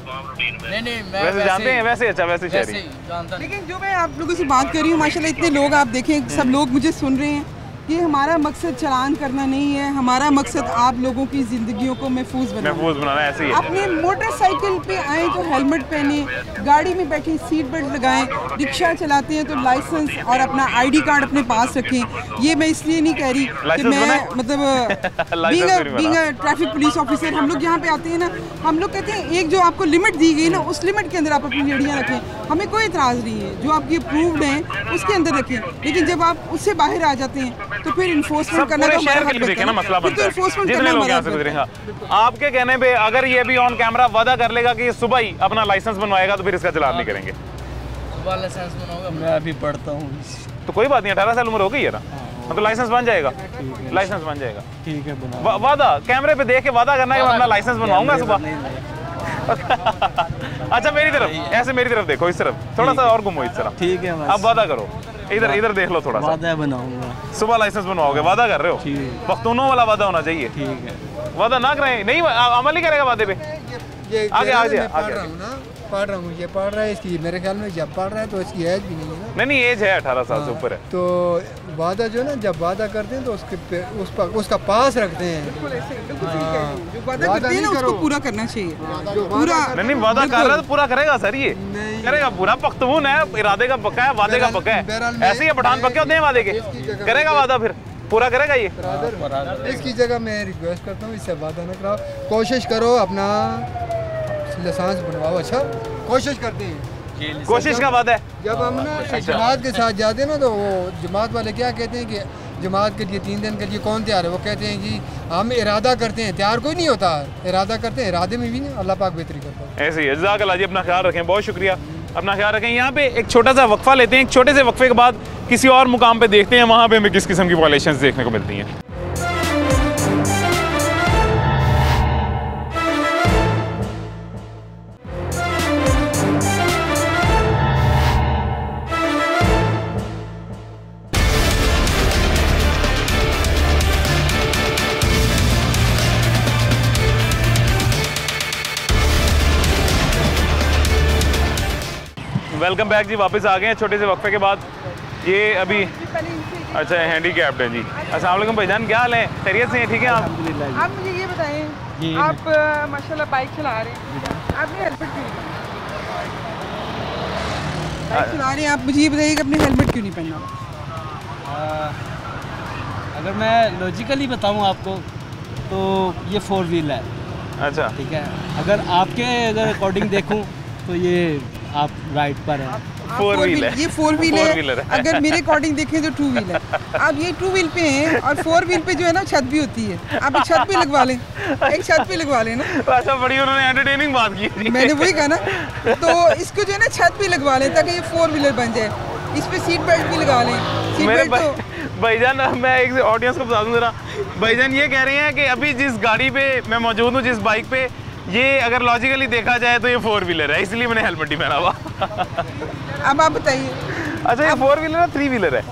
नहीं वैसे जानते हैं, वैसे अच्छा वैसे शहरी। लेकिन जो मैं आप लोगों से बात कर रही हूँ, माशाल्लाह इतने लोग आप देखें, सब लोग मुझे सुन रहे हैं। ये हमारा मकसद चालान करना नहीं है, हमारा मकसद आप लोगों की ज़िंदगियों को महफूज बनाना है। ऐसे ही अपने मोटरसाइकिल पे आए तो हेलमेट पहने, गाड़ी में बैठे सीट बेल्ट लगाएं, रिक्शा चलाते हैं तो लाइसेंस और अपना ID कार्ड अपने पास रखें। ये मैं इसलिए नहीं कह रही कि मैं मतलब being a traffic police officer, हम लोग यहाँ पे आते हैं ना, हम लोग कहते हैं एक जो आपको लिमिट दी गई ना, उस लिमिट के अंदर आप अपनी गाड़ियाँ रखें, हमें कोई इतराज़ नहीं है। जो आपकी अप्रूव्ड हैं उसके अंदर रखें, लेकिन जब आप उससे बाहर आ जाते हैं तो फिर इन्फोर्समेंट करना तो हमारा हक है ना, मसला बनता है। जितने लोग यहाँ से गुजरेंगे, आपके कहने पे अगर ये भी ऑन कैमरा वादा कर लेगा कि सुबह ही अपना लाइसेंस बनवाएगा तो फिर इसका चालान नहीं करेंगे। लाइसेंस बनवाऊंगा, मैं अभी पढ़ता हूँ तो कोई बात नहीं, 18 साल उम्र हो गई है ना, तो लाइसेंस बन जाएगा, लाइसेंस बन जाएगा। ठीक है, वादा कैमरे पे देख के वादा करना है कि अपना लाइसेंस बनवाऊंगा सुबह। अच्छा मेरी तरफ, ऐसे मेरी तरफ देखो, इस तरफ थोड़ा सा और घूमो, इस तरफ। ठीक है, अब वादा करो, इधर देख लो थोड़ा सा। वादा बनाऊंगा, सुबह लाइसेंस बनवाओगे, वादा कर रहे हो? पख्तूनों वाला वादा होना चाहिए। ठीक है, वादा ना करें, नहीं अमल ही करेगा वादे पे। आगे पढ़ रहा हूँ, ये पढ़ रहा है, इसकी मेरे ख्याल में जब पढ़ रहा है तो इसकी एज भी नहीं है ना। नहीं एज है 18 साल से ऊपर है। तो वादा जो है ना, जब वादा करते हैं तो उसका पास रखते हैं। जो वादा करते हैं ना उसको पूरा करना चाहिए। पूरा नहीं वादा कर रहा है तो पूरा करेगा सर, ये करेगा पूरा। पख्तून है, इरादे का पक्का है, वादे का पक्का है। ऐसे ही पठान पक्के होते हैं वादे के, करेगा वादा फिर पूरा करेगा ये। इसकी जगह मैं रिक्वेस्ट करता हूँ, इससे वादा न कराओ, कोशिश करो अपना लाइसेंस बनवाओ। अच्छा कोशिश करते हैं, कोशिश का वादा है। जब हम ना जमात के साथ जाते हैं ना, तो वो जमात वाले क्या कहते हैं कि जमात के लिए 3 दिन के लिए कौन तैयार है? वो कहते हैं कि हम इरादा करते हैं, तैयार कोई नहीं होता, इरादा करते हैं, इरादे में भी नहीं अल्लाह पाक बेहतरी करता है। ऐसे ही जज़ाकल्लाह जी, अपना ख्याल रखें, बहुत शुक्रिया, अपना ख्याल रखें। यहाँ पे एक छोटा सा वक्फा लेते हैं, एक छोटे से वक्फे के बाद किसी और मुकाम पे देखते हैं वहाँ पे हमें किस किस्म की वायलेशंस देखने को मिलती हैं। वेलकम बैक जी, वापस आ गए हैं छोटे से वक्फे के बाद। ये अभी अच्छा हैंडी कैप्ड है जी। अस्सलाम वालेकुम भाईजान, क्या हाल है? खैरियत से हैं? ठीक है आप? आप मुझे ये बताएं, आप माशाल्लाह बाइक चला रहे हैं, आपने हेलमेट क्यों नहीं पहना? बाइक चला रहे हैं आप, मुझे ये बताइए कि आपने हेलमेट क्यों नहीं पहना? अगर मैं लॉजिकली बताऊं आपको तो ये 4 व्हील है। अच्छा ठीक है, अगर आपके अकॉर्डिंग देखूं तो ये आप राइट पर हैं। 4 व्हील है, ये 4 व्हील है। अगर मेरे अकॉर्डिंग देखें तो 2 व्हील है। आप ये 2 व्हील पे हैं और 4 व्हील पे जो है ना छत भी होती है, आप एक छत पे लगवा लें, एक छत पे लगवा लें ना। अच्छा, बड़ी उन्होंने एंटरटेनिंग बात की। मैंने वही कहा ना, तो इसको जो है ना छत पे लगवा लें ताकि ये 4 व्हीलर बन जाए। इस पे सीट बेल्ट भी लगा लें। सीट मेरे बेल्ट तो भाईजान, मैं एक ऑडियंस को बता दूं जरा, भाईजान ये कह रहे हैं कि अभी जिस गाड़ी पे मैं मौजूद हूँ, जिस बाइक पे, ये अगर लॉजिकली देखा जाए तो ये 4 व्हीलर है, इसलिए मैंने हेलमेट ही पहना हुआ। अब आप बताइए। अच्छा, ये 4 व्हीलर है, 3 व्हीलर है?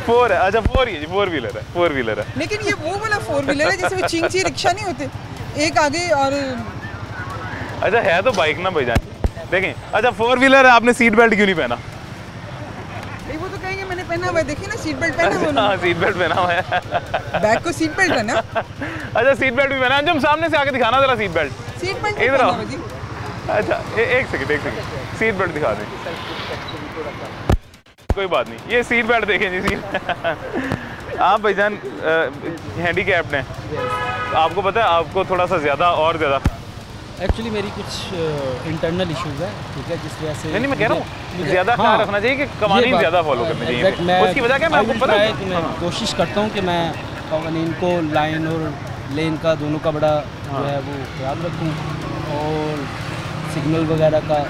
4 है। अच्छा, 4 ही 4 व्हीलर है, 4 व्हीलर है। लेकिन ये वो वाला 4 व्हीलर है जैसे वो चिंची रिक्शा नहीं होते, एक आगे और। अच्छा, है तो बाइक ना भाईजान, देखें। अच्छा, 4 व्हीलर है, आपने सीट बेल्ट क्यों नहीं पहना? वो तो कहेंगे मैंने पहना हुआ है, देखिए ना सीट बेल्ट पहना हुआ है। हाँ, सीट बेल्ट पहना हुआ है। बैग को सीट बेल्ट है ना। अच्छा, सीट बेल्ट भी पहना है। जब सामने से आके दिखाना जरा सीट बेल्ट। सीट बेल्ट इधर आओ। पहना हुआ जी। अच्छा, एक सेकंड, सीट बेल्ट दिखा दें। कोई बात नहीं, ये सीट बेल्ट देखें जी। आप भाईजान हैंडीकैप्ड हैं, आपको पता है आपको थोड़ा सा ज़्यादा और ज़्यादा एक्चुअली मेरी कुछ इंटरनल इश्यूज है, ठीक है, जिस वजह से नहीं, मैं कह रहा हूँ ज़्यादा ख्याल रखना चाहिए कि कवानीन ज़्यादा फॉलो करने चाहिए। उसकी वजह क्या, मैं आपको पता है कि मैं कोशिश करता हूँ कि मैं कवानीन को, लाइन और लेन का दोनों का बड़ा जो है वो याद रखूँ, और सिग्नल वगैरह का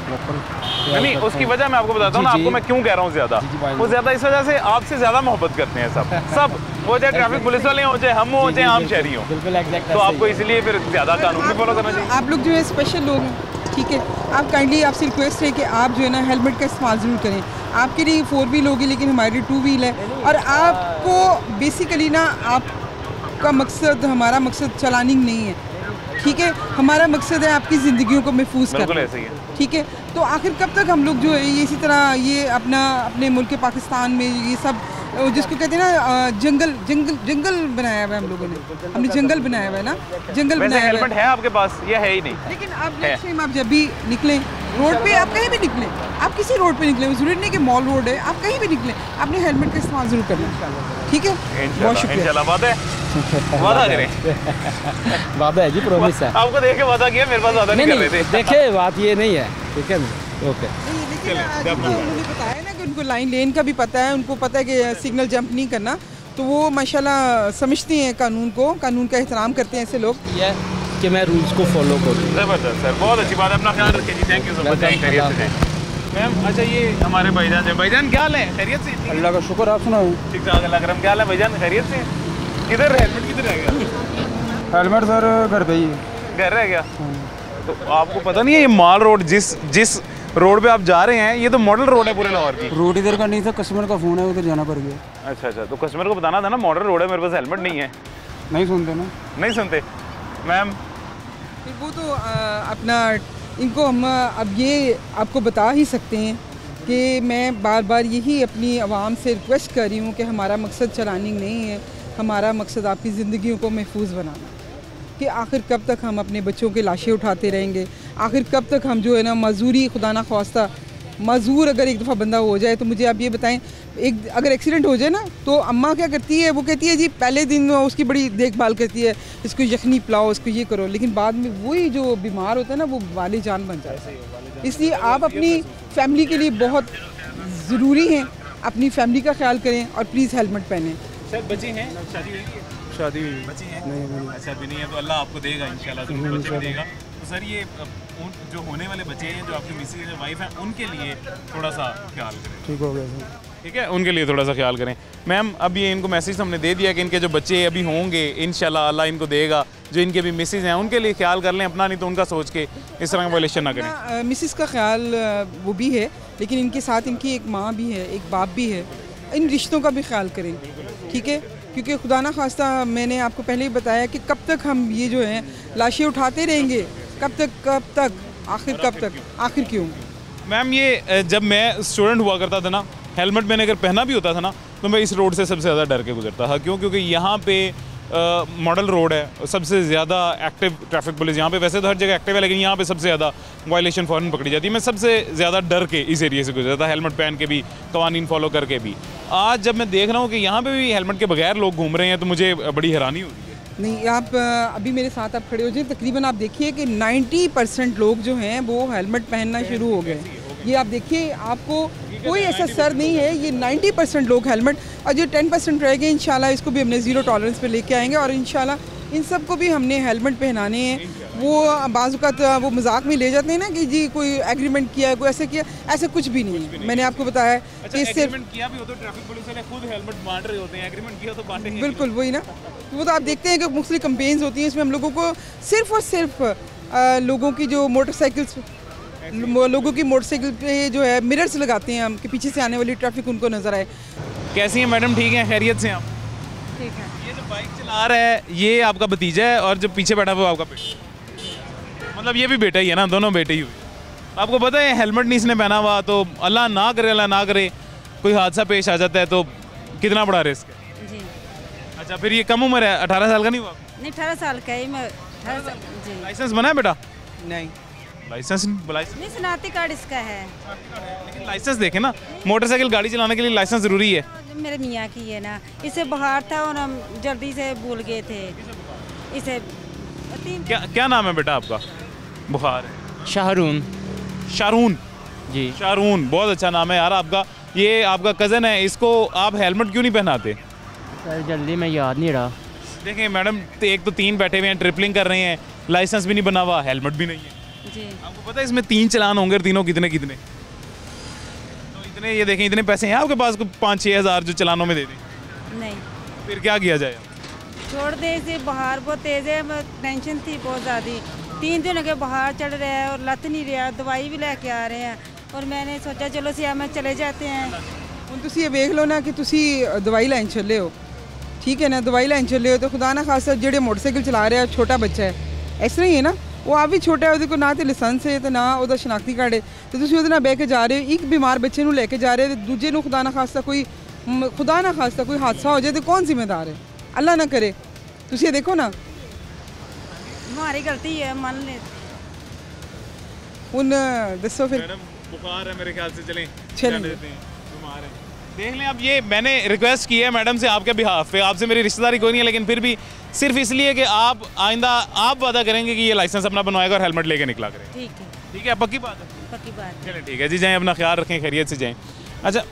प्रॉपर। नहीं, उसकी वजह मैं आपको बताता हूँ ना, आपको मैं क्यों कह रहा हूँ ज़्यादा। वो ज़्यादा इस वजह से आपसे ज़्यादा मोहब्बत करते हैं सब वो चाहे ट्रैफिक पुलिस वाले हो, चाहे हम हो, चाहे आम शहरी हो। बिल्कुल एग्जैक्ट। तो आपको इसलिए फिर ज़्यादा कानून भी फॉलो करना चाहिए। आप लोग जो है स्पेशल लोग हैं, ठीक है, आप काइंडली, आपसे रिक्वेस्ट है कि आप जो है ना हेलमेट का इस्तेमाल ज़रूर करें। आपके लिए 4 व्हील होगी लेकिन हमारे लिए 2 व्हील है, और आपको बेसिकली ना आपका मकसद, हमारा मकसद चलानिंग नहीं है, ठीक है, हमारा मकसद है आपकी ज़िंदगियों को महफूज करना, ठीक है। तो आखिर कब तक हम लोग जो है ये इसी तरह ये अपने मुल्क पाकिस्तान में ये सब जिसको कहते हैं ना जंगल बनाया हुआ है, हम लोगों ने, हमने जंगल बनाया हुआ है ना, जंगल बनाया हुआ है। हेलमेट है आपके पास या है ही नहीं? लेकिन आप नेक्स्ट टाइम आप जब भी निकलें रोड पे, आप कहीं भी निकलें, आप किसी रोड पे निकलें, जरूरी नहीं कि मॉल रोड है, आप कहीं भी निकलें, आपने हेलमेट का इस्तेमाल जरूर करना, ठीक है। बहुत शुक्रिया। इंशाल्लाह, वादा करें। वादा है जी, प्रॉमिस है। आपको देख के वादा किया, मेरे पास वादा नहीं कर रहे थे। देखिए, बात ये नहीं है, ठीक है, ओके। उन्होंने बताया ना कि उनको लाइन लेन का भी पता है, उनको पता है कि सिग्नल जंप नहीं करना, तो वो माशाल्लाह समझते हैं कानून को, कानून का एहतराम करते हैं ऐसे लोग। ये कि मैं रूल्स को फॉलो करूँ। ज़बरदस्त सर, बहुत अच्छी बात है, अपना ख्याल रखें जी। Thank you so much. Ma'am, अच्छा ये हमारे भाईजान है। भाईजान क्या हाल है, खैरियत से? अल्लाह का शुक्र, आप सुनाओ। ठीक ठाक, अल्लाह करम। क्या हाल है भाईजान, खैरियत से? किधर हेलमेट किधर रह गया? हेलमेट सर घर पे ही घर रह गया। तो आपको पता नहीं है ये माल रोड, जिस रोड पे आप जा रहे हैं, ये तो मॉडल रोड है पूरे लाहौर की। रूट इधर का नहीं था, कस्टमर का फ़ोन है, उधर जाना पड़ गया। अच्छा, तो कस्टमर को बताना था ना मॉडल रोड है, मेरे पास हेलमेट नहीं है। नहीं सुनते ना, नहीं सुनते मैम। वो तो अपना इनको हम अब ये आपको बता ही सकते हैं कि मैं बार बार यही अपनी आवाम से रिक्वेस्ट कर रही हूँ कि हमारा मकसद चलानिंग नहीं है, हमारा मकसद आपकी ज़िंदगियों को महफूज बनाना। कि आखिर कब तक हम अपने बच्चों के लाशें उठाते रहेंगे, आखिर कब तक हम जो है ना मजदूरी, खुदा ना ख्वास्ता मजदूर अगर एक दफ़ा बंदा हो जाए, तो मुझे आप ये बताएं, एक अगर एक्सीडेंट हो जाए ना, तो अम्मा क्या करती है, वो कहती है जी पहले दिन उसकी बड़ी देखभाल करती है, इसको यखनी पिलाओ, इसको ये करो, लेकिन बाद में वही जो बीमार होता है ना, वो वाले जान बन जाता है। इसलिए आप अपनी फैमिली के लिए बहुत ज़रूरी हैं, अपनी फैमिली का ख्याल करें और प्लीज़ हेलमेट पहनें। सर बच्चे हैं, शादी हुई है? शादी बच्चे हैं? नहीं। अच्छा, अभी नहीं है, तो अल्लाह आपको देगा इंशाल्लाह, ज़रूर बच्चे भी देगा। तो सर ये जो होने वाले बच्चे हैं, जो आपकी मिसेज जो वाइफ है, उनके लिए थोड़ा सा ख्याल करें। ठीक हो गया सर, ठीक है, उनके लिए थोड़ा सा ख्याल करें। मैम, अब ये इनको मैसेज हमने दे दिया कि इनके जो बच्चे अभी होंगे इंशाल्लाह अल्लाह इनको देगा, जो इनके भी मिसेज हैं उनके लिए ख्याल कर लें अपना, नहीं तो उनका सोच के इस तरह का वायलेशन ना करें। मिसेस का ख्याल वो भी है, लेकिन इनके साथ इनकी एक माँ भी है, एक बाप भी है, इन रिश्तों का भी ख्याल करें, ठीक है, क्योंकि खुदा ना खास्ता मैंने आपको पहले ही बताया कि कब तक हम ये जो है लाशें उठाते रहेंगे, कब तक आखिर कब तक, आखिर क्यों? मैम, ये जब मैं स्टूडेंट हुआ करता था ना, हेलमेट मैंने अगर पहना भी होता था ना, तो मैं इस रोड से सबसे ज़्यादा डर के गुजरता था। क्यों? क्योंकि यहाँ पे मॉडल रोड है, सबसे ज़्यादा एक्टिव ट्रैफिक पुलिस यहाँ पे, वैसे तो हर जगह एक्टिव है लेकिन यहाँ पे सबसे ज़्यादा वायलेशन फ़ौरन पकड़ी जाती है। मैं सबसे ज़्यादा डर के इस एरिया से गुजरा था, हेलमेट पहन के भी, कवानीन फॉलो करके भी। आज जब मैं देख रहा हूँ कि यहाँ पे भी हेलमेट के बगैर लोग घूम रहे हैं तो मुझे बड़ी हैरानी हो रही है। नहीं, आप अभी मेरे साथ आप खड़े हो जाए, तकरीबन आप देखिए कि 90% लोग जो हैं वो हेलमेट पहनना शुरू हो गए। ये आप देखिए, आपको कोई ऐसा सर नहीं है, ये 90% लोग हेलमेट, और जो 10% रह गए इंशाल्लाह इसको भी हमने ज़ीरो टॉलरेंस पे लेके आएंगे और इंशाल्लाह इन सबको भी हमने हेलमेट पहनाने हैं। वो बाज़ वो मजाक में ले जाते हैं ना कि जी कोई एग्रीमेंट किया है, कोई ऐसे किया, ऐसा कुछ भी नहीं है। मैंने आपको बताया कि सिर्फ किया भी हो तो ट्रैफिक पुलिस वाले खुद हेलमेट बांट रहे होते हैं, एग्रीमेंट किया तो बांटेंगे। बिल्कुल वही ना, वो तो आप देखते हैं कि मुख्तलिफ कंपेन्स होती हैं, इसमें हम लोगों को सिर्फ और सिर्फ लोगों की जो मोटरसाइकिल्स, लोगों की मोटरसाइकिल पे जो है मिरर्स लगाते हैं हम कि पीछे से आने वाली ट्रैफिक उनको नज़र आए। कैसी हैं मैडम, ठीक हैं, खैरियत से आप? ठीक है। ये जो बाइक चला रहा है ये आपका भतीजा है और जो पीछे बैठा हुआ आपका बेटा, मतलब ये भी बेटा ही है ना, दोनों बेटे ही हुए। आपको पता है हेलमेट नहीं इसने पहना हुआ तो अल्लाह ना करे कोई हादसा पेश आ जाता है तो कितना बड़ा रिस्क है। जी। अच्छा, फिर ये कम उम्र है, 18 साल का नहीं हुआ? नहीं, 18 साल का ही मैं, 18 साल। जी। लाइसेंस बना है बेटा? नहीं, लाइसेंस नहीं, शनाख्ती कार्ड इसका है। लेकिन लाइसेंस देखे ना, मोटरसाइकिल गाड़ी चलाने के लिए लाइसेंस ज़रूरी है। मेरे मियाँ की है ना, इसे बुखार था और हम जल्दी से भूल गए थे इसे। क्या नाम है बेटा आपका? बुखार है। शाहरून। शारून जी। शारून, बहुत अच्छा नाम है यार आपका। ये आपका कज़न है, इसको आप हेलमेट क्यों नहीं पहनाते? सर जल्दी में याद नहीं रहा। देखें मैडम, एक तो 3 बैठे हुए हैं, ट्रिपलिंग कर रहे हैं, लाइसेंस भी नहीं बना हुआ, हेलमेट भी नहीं है। जी। आपको पता है इसमें 3 चालान होंगे, तीनों कितने कितने? तो इतने, ये देखें इतने पैसे हैं आपके पास, 5-6 हज़ार जो चालानों में दे दें? नहीं। फिर क्या किया जाए? छोड़ दे इसे, बाहर बहुत तेज़ है, टेंशन थी बहुत ज़्यादा। 3 दिन के बाहर चढ़ रहा है और लत नहीं रहा, दवाई भी लेके आ रहे हैं और मैंने सोचा चलो सिया में चले जाते हैं। ਹੁਣ ਤੁਸੀਂ ਇਹ ਵੇਖ ਲਓ ਨਾ ਕਿ ਤੁਸੀਂ ਦਵਾਈ ਲੈਣ ਚੱਲੇ ਹੋ, ਠੀਕ ਹੈ ਨਾ, ਦਵਾਈ ਲੈਣ ਚੱਲੇ ਹੋ ਤਾਂ ਖੁਦਾ ਨਾ ਖਾਸਾ ਜਿਹੜੇ ਮੋਟਰਸਾਈਕਲ ਚਲਾ ਰਿਹਾ ਛੋਟਾ ਬੱਚਾ ਹੈ, ਇਸ ਤਰ੍ਹਾਂ ਹੀ ਹੈ ਨਾ, ਉਹ ਆਪ ਵੀ ਛੋਟਾ ਹੈ, ਉਹਦੇ ਕੋਲ ਨਾ ਤੇ ਲਾਇਸੈਂਸ ਹੈ ਤੇ ਨਾ ਉਹਦਾ ਸ਼ਨਾਖਤੀ ਕਾਰਡ ਹੈ, ਤੇ ਤੁਸੀਂ ਉਹਦੇ ਨਾਲ ਬਹਿ ਕੇ ਜਾ ਰਹੇ ਹੋ, ਇੱਕ ਬਿਮਾਰ ਬੱਚੇ ਨੂੰ ਲੈ ਕੇ ਜਾ ਰਹੇ ਹੋ ਤੇ ਦੂਜੇ ਨੂੰ ਖੁਦਾ ਨਾ ਖਾਸਾ ਕੋਈ ਹਾਦਸਾ ਹੋ ਜਾਏ ਤੇ ਕੌਣ ਜ਼ਿੰਮੇਦਾਰ ਹੈ? ਅੱਲਾ ਨਾ ਕਰੇ। ਤੁਸੀਂ ਇਹ ਦੇਖੋ ਨਾ, हमारी गलती है, मान ले। ਹੁਣ ਦੱਸੋ ਫਿਰ। मैडम बुखार है मेरे ख्याल से, चलें चलें। देते हैं, बीमार है। देख लें, अब ये मैंने रिक्वेस्ट की है मैडम से आपके बिहाफ पे, आपसे मेरी रिश्तेदारी कोई नहीं है लेकिन फिर भी सिर्फ इसलिए कि आप आइंदा आप वादा करेंगे कि ये लाइसेंस अपना बनवाएगा और हेलमेट लेके निकला करें। ठीक है। ठीक है, पक्की बात है? पक्की बात। चलें ठीक है जी, जाएँ, अपना ख्याल रखें, खैरियत से जाएँ। अच्छा,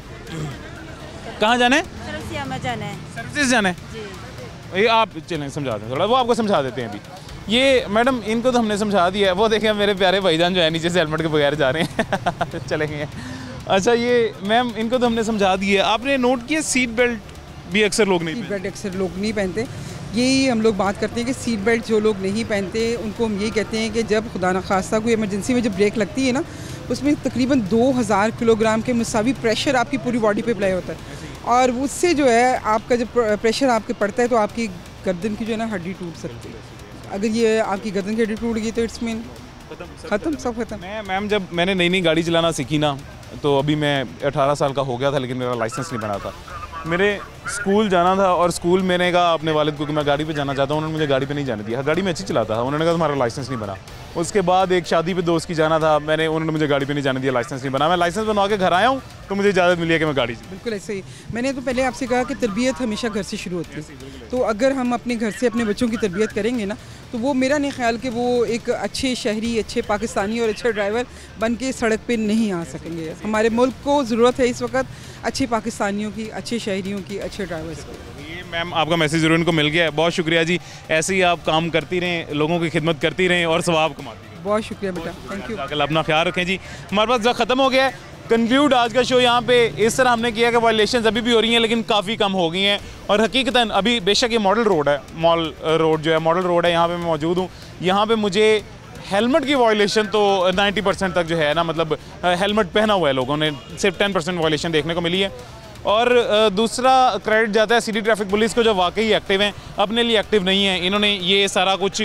कहाँ जाना है? सर्विसिया में जाना है। सर्विसेज जाना है? जी। ये आप चलें समझा दें थोड़ा, वो आपको समझा देते हैं अभी। ये मैडम इनको तो हमने समझा दिया है, वो देखें मेरे प्यारे भाईजान जो है नीचे से हेलमेट के बगैर जा रहे हैं चलेंगे। अच्छा, ये मैम इनको तो हमने समझा दिया है, आपने नोट किया सीट बेल्ट भी अक्सर लोग नहीं सीट पहनते? बेल्ट अक्सर लोग नहीं पहनते। यही हम लोग बात करते हैं कि सीट बेल्ट जो लोग नहीं पहनते उनको हम यही कहते हैं कि जब खुदा न खास्ता कोई इमरजेंसी में जब ब्रेक लगती है ना, उसमें तकरीबन 2000 किलोग्राम के मुसावी प्रेशर आपकी पूरी बॉडी पे अप्लाई होता है और उससे जो है आपका जब प्रेशर आपके पड़ता है तो आपकी गर्दन की जो है ना हड्डी टूट सकती है। अगर ये आपकी गर्दन की हड्डी टूट गई तो इट्स मीन ख़त्म, सब खत्म। मैम जब मैंने नई गाड़ी चलाना सीखी ना, तो अभी मैं 18 साल का हो गया था लेकिन मेरा लाइसेंस नहीं बना था। मेरे स्कूल जाना था और स्कूल मैंने कहा अपने वालिद को कि मैं गाड़ी पे जाना चाहता हूँ, उन्होंने मुझे गाड़ी पे नहीं जाने दिया। गाड़ी में अच्छी चलाता था, उन्होंने कहा तुम्हारा लाइसेंस नहीं बना। उसके बाद एक शादी पे दोस्त की जाना था, उन्होंने मुझे गाड़ी पे नहीं जाने दिया, लाइसेंस नहीं बना। मैं लाइसेंस बनवा के घर आया हूँ तो मुझे इजाज़त मिली है कि मैं गाड़ी। बिल्कुल ऐसे ही। मैंने तो पहले आपसे कहा कि तरबियत हमेशा घर से शुरू होती है, तो अगर हम अपने घर से अपने बच्चों की तरबियत करेंगे ना, तो वो मेरा नहीं ख्याल कि वो एक अच्छे शहरी, अच्छे पाकिस्तानी और अच्छे ड्राइवर बन के सड़क पे नहीं आ सकेंगे। हमारे मुल्क को ज़रूरत है इस वक्त अच्छे पाकिस्तानियों की, अच्छे शहरियों की, अच्छे ड्राइवर्स की। ये मैम आपका मैसेज ज़रूर इनको मिल गया है, बहुत शुक्रिया जी। ऐसे ही आप काम करती रहें, लोगों की खिदमत करती रहें और सवाब कमाती रहें। बहुत शुक्रिया बेटा, थैंक यू। कल अपना ख्याल रखें जी। हमारे पास वक्त ख़त्म हो गया है, कंक्लूड आज का शो यहाँ पे इस तरह हमने किया कि वायलेशन अभी भी हो रही हैं लेकिन काफ़ी कम हो गई हैं। और हकीकतन अभी बेशक ये मॉडल रोड है, मॉल रोड जो है मॉडल रोड है, यहाँ पे मैं मौजूद हूँ। यहाँ पे मुझे हेलमेट की वायलेशन तो 90% तक जो है ना, मतलब हेलमेट पहना हुआ है लोगों ने, सिर्फ 10% वायलेशन देखने को मिली है। और दूसरा क्रेडिट जाता है सिटी ट्रैफिक पुलिस को, जो वाकई एक्टिव हैं, अपने लिए एक्टिव नहीं है। इन्होंने ये सारा कुछ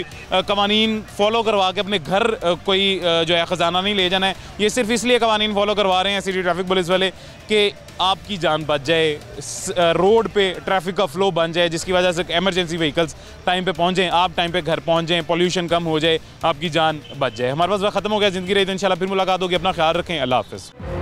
कवानीन फॉलो करवा के अपने घर कोई जो है ख़जाना नहीं ले जाना है। ये सिर्फ इसलिए कवानीन फॉलो करवा रहे हैं सिटी ट्रैफिक पुलिस वाले कि आपकी जान बच जाए, रोड पे ट्रैफिक का फ्लो बन जाए, जिसकी वजह से एमरजेंसी व्हीकल्स टाइम पे पहुँचें, आप टाइम पे घर पहुँच जाएँ, पॉल्यूशन कम हो जाए, आपकी जान बच जाए। हमारे पास वक्त ख़त्म हो गया, ज़िंदगी रही तो इंशाल्लाह फिर मुलाकात होगी। अपना ख्याल रखें, अल्लाह हाफ़िज़।